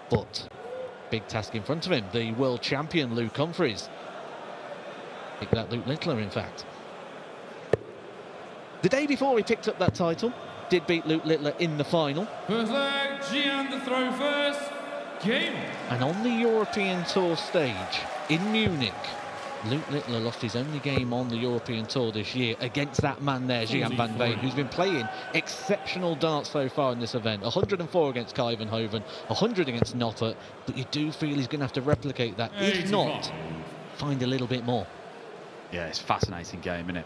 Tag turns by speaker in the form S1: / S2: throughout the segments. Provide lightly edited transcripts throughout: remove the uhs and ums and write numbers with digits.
S1: But big task in front of him, the world champion Luke Humphries. Picked that Luke Littler, in fact. The day before he picked up that title, did beat Luke Littler in the final.
S2: First leg, Gian to throw first. Game.
S1: And on the European Tour stage in Munich, Luke Littler lost his only game on the European Tour this year against that man there, Gian Van Veen, who's been playing exceptional darts so far in this event. 104 against Kai van Hoven, 100 against Noppert, but you do feel he's going to have to replicate that. If not, find a little bit more.
S3: Yeah, it's a fascinating game, isn't it?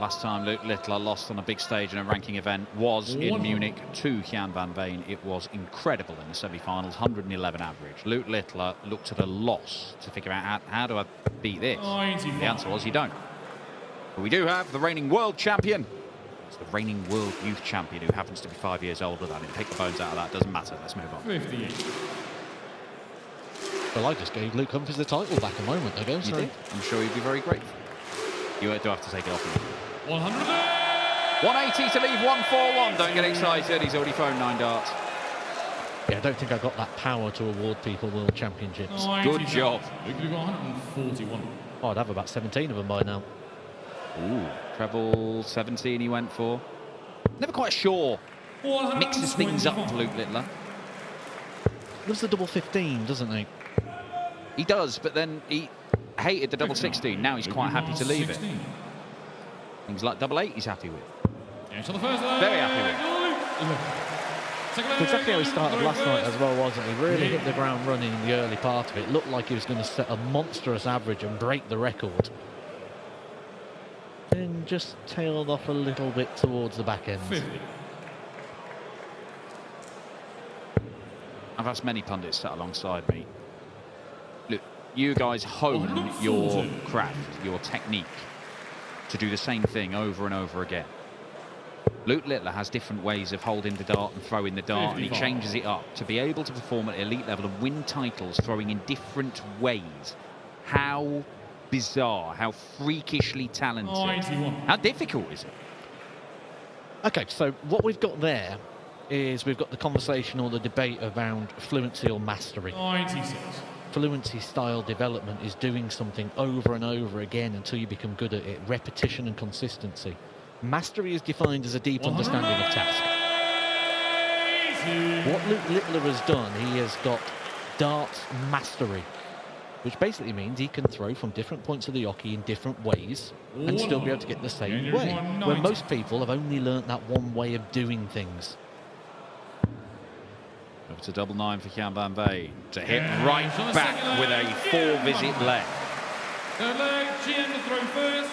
S3: Last time Luke Littler lost on a big stage in a ranking event was in Munich to Gian Van Veen. It was incredible in the semi-finals, 111 average. Luke Littler looked at a loss to figure out how do I beat this? The answer was you don't. But we do have the reigning world champion. It's the reigning world youth champion who happens to be 5 years older than him. Pick the bones out of that, doesn't matter. Let's move on.
S2: 58.
S1: Well, I just gave Luke Humphries the title back a moment ago.
S3: You did? I'm sure he'd be very grateful. You do have to take it off.
S2: 100.
S3: 180 to leave 141. Don't get excited. He's already thrown 9 darts.
S1: Yeah, I don't think I got that power to award people world championships.
S3: Good job.
S2: Luke got 141.
S1: Oh, I'd have about 17 of them by now.
S3: Ooh, treble 17 he went for. Never quite sure. Mixes things up for Luke Littler.
S1: Loves the double 15, doesn't he?
S3: He does, but then he hated the double 16. Now he's quite happy to leave it. Things like double 8 he's happy with. Very happy with.
S1: Exactly how he started last night as well, wasn't he? Really hit the ground running in the early part of it. Looked like he was going to set a monstrous average and break the record. Then just tailed off a little bit towards the back end.
S2: 50.
S3: I've asked many pundits sat alongside me. Look, you guys hone your craft, your technique, to do the same thing over and over again. Luke Littler has different ways of holding the dart and throwing the dart, and he changes it up to be able to perform at elite level and win titles throwing in different ways. How bizarre, how freakishly talented, how difficult is it?
S1: Okay, so what we've got there is we've got the conversation or the debate around fluency or mastery.
S2: 96.
S1: Fluency style development is doing something over and over again until you become good at it. Repetition and consistency. Mastery is defined as a deep understanding of task. What Luke Littler has done, he has got darts mastery, which basically means he can throw from different points of the hockey in different ways and still be able to get the same way, where most people have only learnt that one way of doing things.
S3: Up to double 9 for Gian Van Veen to hit right back with a 4-visit leg.
S2: Third leg, Gian to throw first.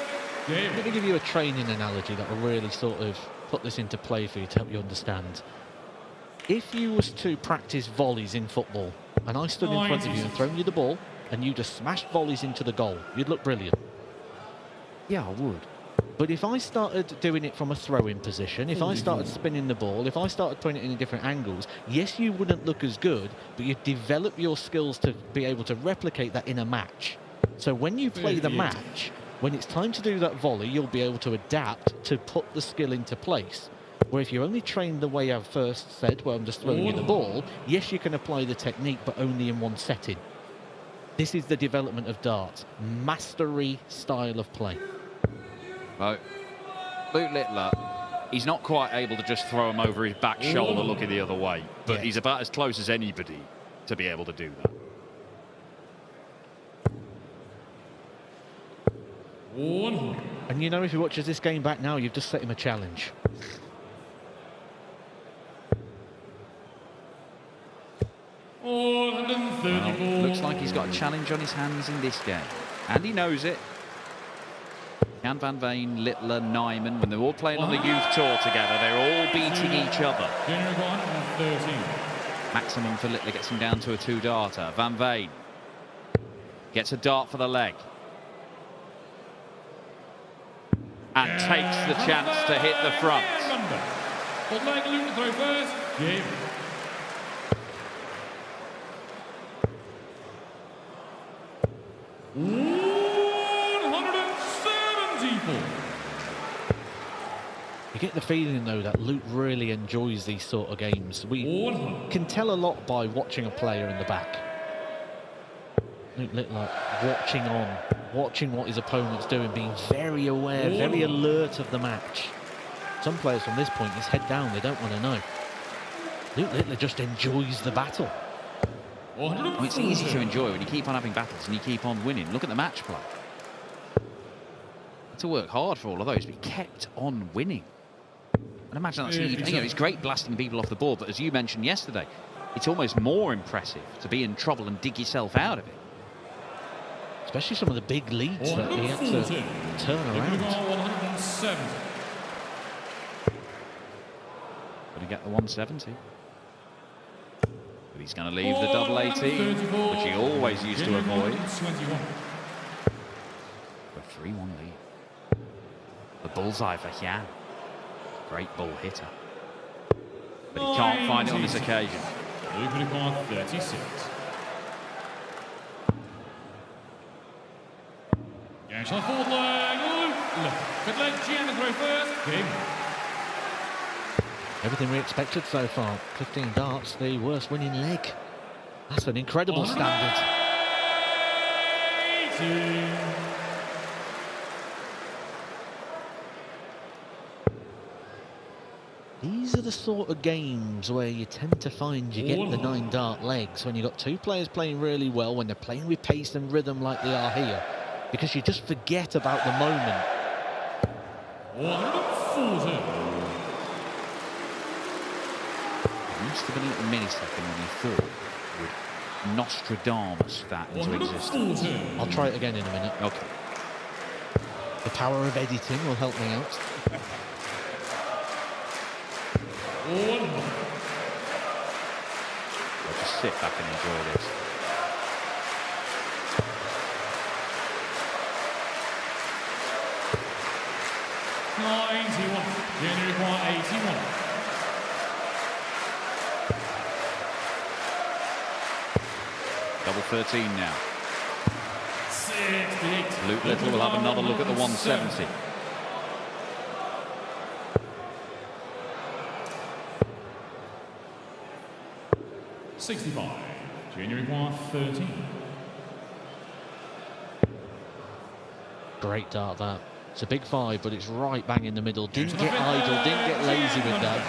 S1: Let me give you a training analogy that will really sort of put this into play for you to help you understand. If you was to practice volleys in football and I stood in front of you and thrown you the ball and you just smashed volleys into the goal, you'd look brilliant.
S3: Yeah, I would.
S1: But if I started doing it from a throw-in position, if I started spinning the ball, if I started putting it in different angles, yes, you wouldn't look as good, but you'd develop your skills to be able to replicate that in a match. So when you play the match, when it's time to do that volley, you'll be able to adapt to put the skill into place. Where if you only train the way I first said, where I'm just throwing you the ball, yes, you can apply the technique, but only in one setting. This is the development of darts. Mastery style of play.
S3: Well, Luke Littler, he's not quite able to just throw him over his back shoulder looking the other way, but he's about as close as anybody to be able to do that.
S2: 100.
S1: And you know, if he watches this game back now, you've just set him a challenge.
S3: Well, looks like he's got a challenge on his hands in this game, and he knows it. Gian Van Veen, Littler, Nyman, when they're all playing on the youth tour together, they're all beating each other. Maximum for Littler gets him down to a 2-darter. Van Veen gets a dart for the leg. And takes the chance to hit the front.
S2: Old leg, Luke to throw first. Game. $174.
S1: You get the feeling, though, that Luke really enjoys these sort of games. We can tell a lot by watching a player in the back. Luke Littler watching what his opponent's doing, being very aware, very alert of the match. Some players from this point is head down, they don't want to know. Luke Littler just enjoys the battle.
S3: Well, it's easy to enjoy when you keep on having battles and you keep on winning. Look at the match play. To work hard for all of those, but he kept on winning. And imagine that's even, you know, it's great blasting people off the board, but as you mentioned yesterday, it's almost more impressive to be in trouble and dig yourself out of it.
S1: Especially some of the big leads that he had to turn around.
S2: 170.
S3: Going to get the 170. But he's going to leave the double 18, which he always used to avoid. A 3-1 lead. The bullseye for Gian. Great ball hitter. But he can't find it on this occasion.
S2: 36. Gash on forward leg. Good leg. Gian to throw first. Game.
S1: Everything we expected so far. 15 darts, the worst winning leg. That's an incredible standard.
S2: 18.
S1: These are the sort of games where you tend to find you get the 9 dart legs when you've got two players playing really well, when they're playing with pace and rhythm like they are here, because you just forget about the moment.
S2: 140.
S3: It must have been a little millisecond when he thought would Nostradamus that into existence.
S1: I'll try it again in a minute.
S3: Okay.
S1: The power of editing will help me out.
S3: I'll just sit back and enjoy this.
S2: Require 81.
S3: Double 13 now.
S2: 68.
S3: Luke Little will have another look at the 170.
S2: $65. Junior require 13.
S1: Great dart that. It's a big 5, but it's right bang in the middle. Didn't get idle, didn't get lazy with that.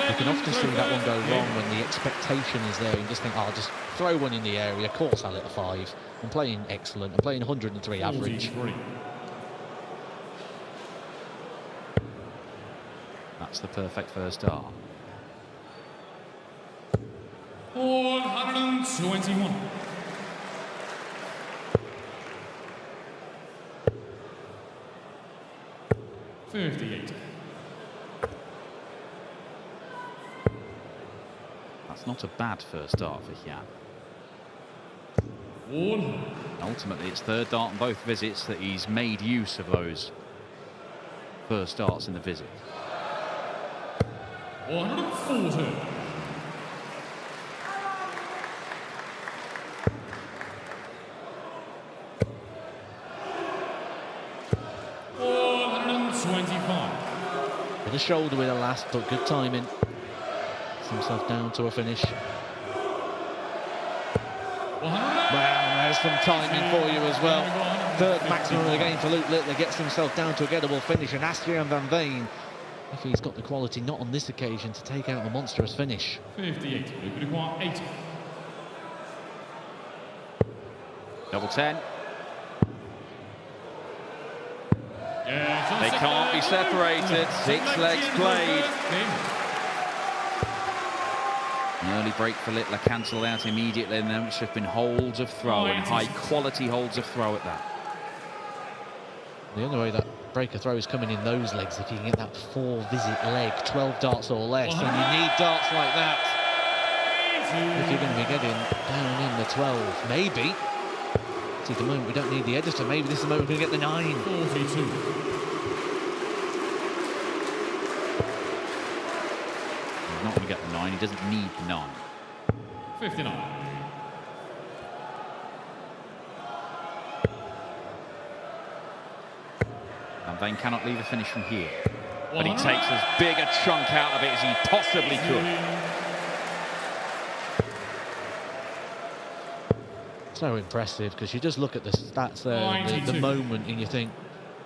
S1: You can often see that one go wrong when the expectation is there. You just think, oh, I'll just throw one in the area. Of course I'll hit a 5. I'm playing excellent. I'm playing 103 average.
S2: 43.
S3: That's the perfect first dart.
S2: 121. $58.
S3: That's not a bad first dart for Gian. Ultimately, it's third dart on both visits that he's made use of those first darts in the visit.
S2: 140.
S1: With a shoulder with a last, but good timing. Gets himself down to a finish. Well, there's some timing for you as well. Third maximum of the game for Luke Littler. Gets himself down to a gettable finish, and Gian Van Veen, if he's got the quality, not on this occasion, to take out a monstrous finish.
S2: 58. Luke require 80.
S3: Double 10. They can't be separated. 6 legs played. An early break for Littler cancelled out immediately, and then it's just been holds of throw, and high quality holds of throw at that.
S1: The only way that breaker throw is coming in those legs if you can get that 4 visit leg, 12 darts or less, and you need darts like that if you're going to be getting down in the 12. Maybe. This is the moment we don't need the editor. Maybe this is the moment we get the 9.
S2: 42.
S3: He's not going to get the 9. He doesn't need the 9.
S2: 59.
S3: Van Veen cannot leave a finish from here. but he takes as big a chunk out of it as he possibly could.
S1: So impressive, because you just look at the stats there, and the moment, and you think,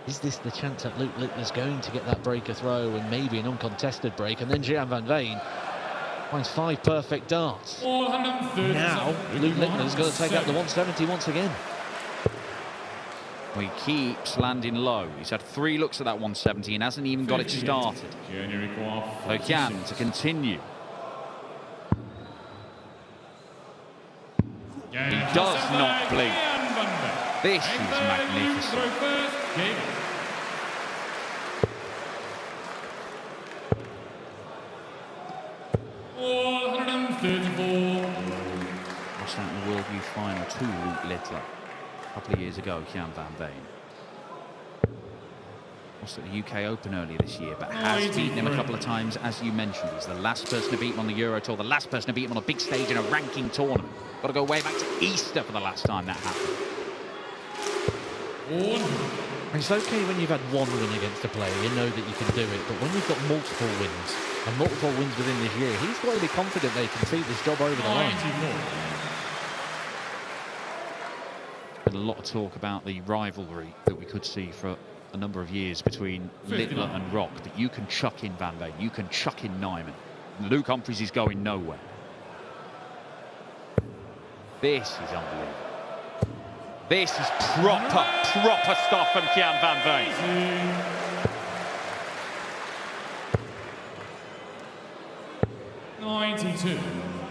S1: is this the chance that Luke Littler's going to get that breaker throw and maybe an uncontested break? And then Gian Van Veen finds 5 perfect darts. Now Luke Littler's going to take out the 170 once again.
S3: He keeps landing low. He's had 3 looks at that 170 and hasn't even got it started. So Gian to continue. He does not blink. This is magnificent. Watched that in the World Youth Final to Luke Littler a couple of years ago, Gian Van Veen. Lost at the UK Open earlier this year, but has beaten him a couple of times, as you mentioned. He's the last person to beat him on the Euro Tour, the last person to beat him on a big stage in a ranking tournament. Got to go way back to Easter for the last time that happened.
S1: It's okay when you've had 1 win against a player, you know that you can do it, but when you've got multiple wins, and multiple wins within this year, he's got to be confident they can see this job over the line.
S3: Been a lot of talk about the rivalry that we could see for a number of years between Littler and Rock, but you can chuck in Van Veen, you can chuck in Nyman. Luke Humphries is going nowhere. This is unbelievable. This is proper stuff from Gian Van Veen.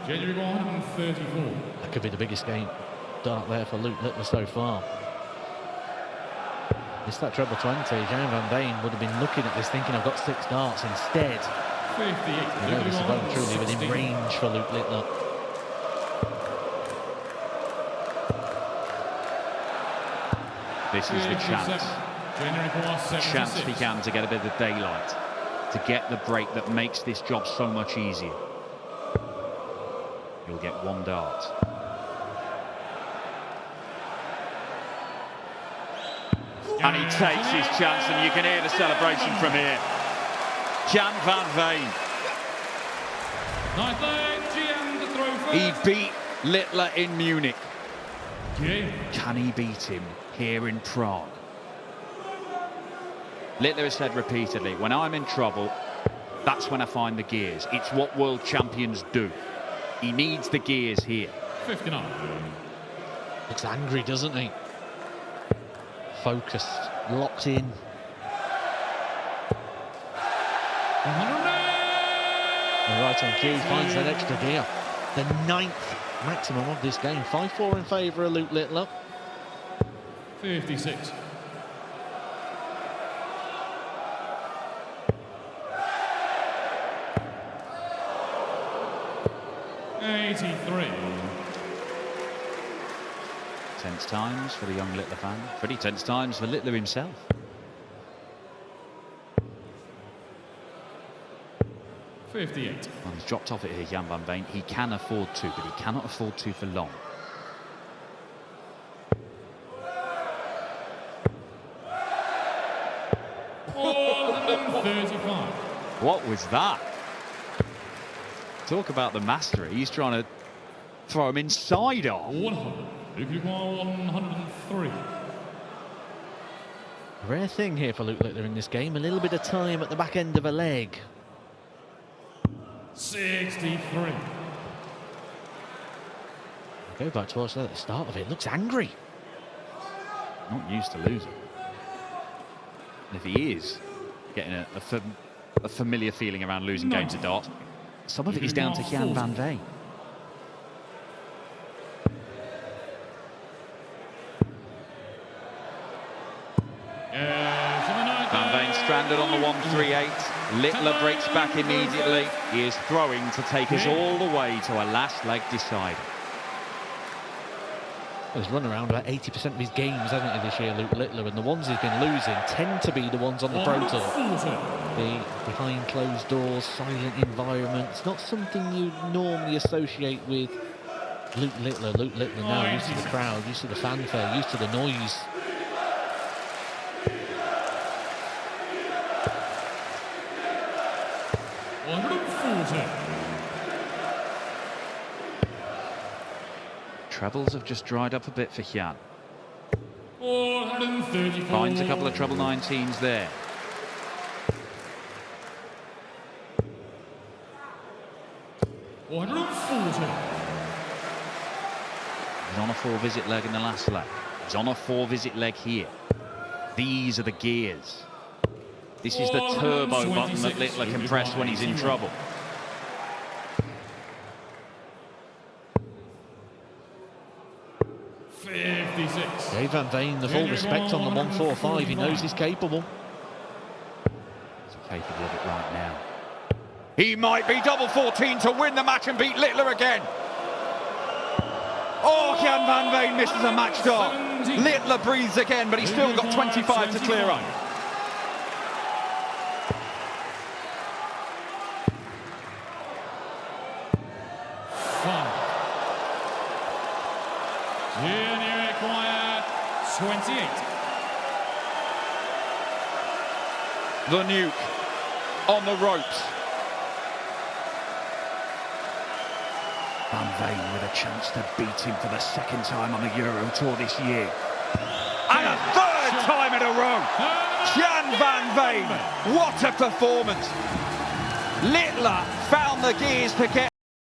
S2: January 134.
S1: That could be the biggest game dart there for Luke Littler so far. It's that treble 20. Gian Van Veen would have been looking at this thinking, I've got 6 darts instead.
S2: 58.
S1: You know, this is well truly within range for Luke Littler.
S3: This is the chance. Chance if he can to get a bit of daylight, to get the break that makes this job so much easier. You'll get 1 dart. And he takes his chance, and you can hear the celebration from here. Gian Van Veen. He beat Littler in Munich. Can he beat him here in Prague? Littler has said repeatedly, when I'm in trouble, that's when I find the gears. It's what world champions do. He needs the gears here.
S2: 59.
S1: Looks angry, doesn't he? Focused, locked in. And right on cue, finds that extra gear. The 9th maximum of this game. 5-4 in favour of Luke Littler.
S2: 56.
S3: Tense times for the young Littler fan. Pretty tense times for Littler himself.
S2: Well,
S3: he's dropped off it here, Gian Van Veen. He can afford to, but he cannot afford to for long. What was that? Talk about the mastery. He's trying to throw him inside off.
S2: 103.
S1: Rare thing here for Luke Littler in this game. A little bit of time at the back end of a leg.
S2: 63.
S1: Go back to us at the start of it. Looks angry.
S3: Not used to losing. And if he is getting a familiar feeling around losing games of dart, some of it is down to Gian Van Veen. Van Veen stranded on the 138. Littler breaks back immediately. He is throwing to take us all the way to a last leg decider.
S1: He's run around about 80% of his games, hasn't he, this year, Luke Littler, and the ones he's been losing tend to be the ones on the Pro Tour. The behind closed doors, silent environment. It's not something you normally associate with Luke Littler. Luke Littler now used to the crowd, used to the fanfare, used to the noise.
S3: trebles have just dried up a bit for Gian.
S2: 434.
S3: Finds a couple of treble 19s there.
S2: He's on
S3: a 4-visit leg in the last leg. He's on a 4-visit leg here. These are the gears. This is the turbo button that Littler can press when he's in trouble.
S1: Gian Van Veen, the full respect on the 145. He knows he's capable.
S3: He's capable of it right now. He might be double 14 to win the match and beat Littler again. Oh, Gian Van Veen misses a match start. Littler breathes again, but he's still got 25 to clear on.
S2: Junior required 28.
S3: The nuke on the ropes. Van Veen with a chance to beat him for the second time on the Euro Tour this year. And a third time in a row. Gian Van Veen, what a performance. Littler found the gears to get